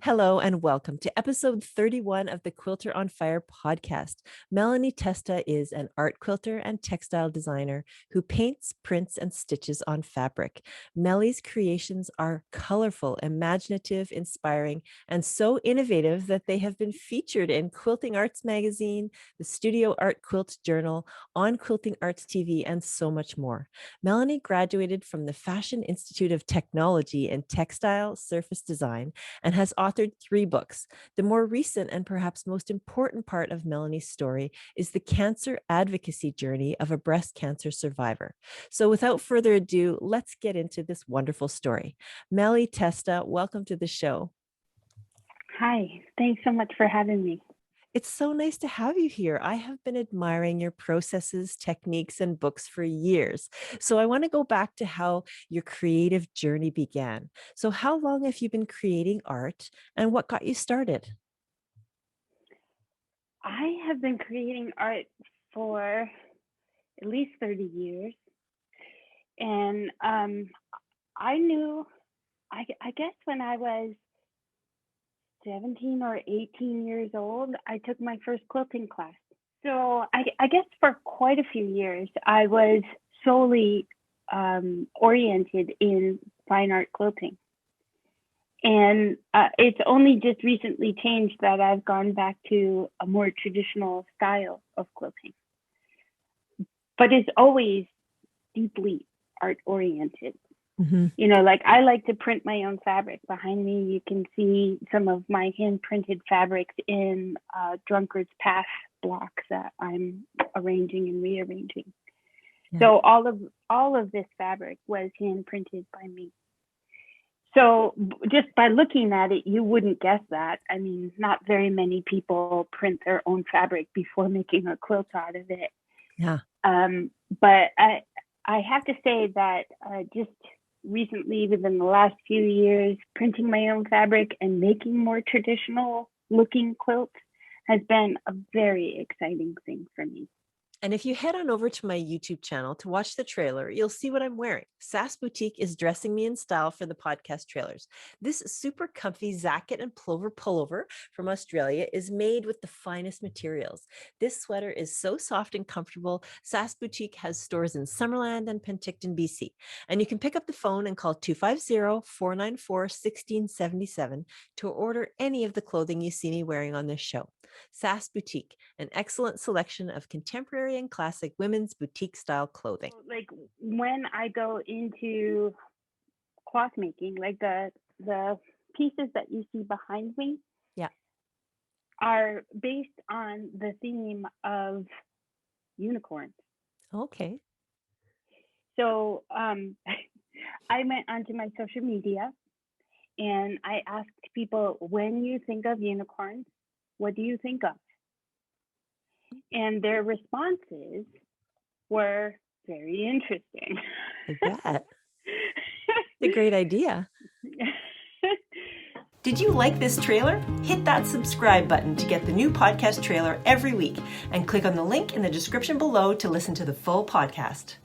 Hello and welcome to episode 31 of the Quilter on Fire podcast. Melanie Testa is an art quilter and textile designer who paints, prints, and stitches on fabric. Melly's creations are colorful, imaginative, inspiring, and so innovative that they have been featured in Quilting Arts Magazine, the Studio Art Quilts Journal, on Quilting Arts TV, and so much more. Melanie graduated from the Fashion Institute of Technology in Textile Surface Design and has authored 3 books. The more recent and perhaps most important part of Melanie's story is the cancer advocacy journey of a breast cancer survivor. So without further ado, let's get into this wonderful story. Melanie Testa, welcome to the show. Hi, thanks so much for having me. It's so nice to have you here. I have been admiring your processes, techniques, and books for years. So I want to go back to how your creative journey began. So how long have you been creating art and what got you started? I have been creating art for at least 30 years. And I guess when I was 17 or 18 years old, I took my first quilting class. So I guess for quite a few years, I was solely oriented in fine art quilting. And it's only just recently changed that I've gone back to a more traditional style of quilting. But it's always deeply art oriented. Mm-hmm. You know, like I like to print my own fabric. Behind me, you can see some of my hand printed fabrics in Drunkard's Path blocks that I'm arranging and rearranging. Yeah. So all of this fabric was hand printed by me. So just by looking at it, you wouldn't guess that. I mean, not very many people print their own fabric before making a quilt out of it. Yeah. But I have to say that just recently, within the last few years, printing my own fabric and making more traditional looking quilts has been a very exciting thing for me. And if you head on over to my YouTube channel to watch the trailer, you'll see what I'm wearing. Sass Boutique is dressing me in style for the podcast trailers. This super comfy Zacket and Plover pullover from Australia is made with the finest materials. This sweater is so soft and comfortable. Sass Boutique has stores in Summerland and Penticton, BC. And you can pick up the phone and call 250-494-1677 to order any of the clothing you see me wearing on this show. Sass Boutique, an excellent selection of contemporary and classic women's boutique style clothing. Like when I go into cloth making, like the pieces that you see behind me, yeah, are based on the theme of unicorns. Okay. So I went onto my social media and I asked people, when you think of unicorns, what do you think of? And their responses were very interesting. I bet. It's a great idea. Did you like this trailer? Hit that subscribe button to get the new podcast trailer every week and click on the link in the description below to listen to the full podcast.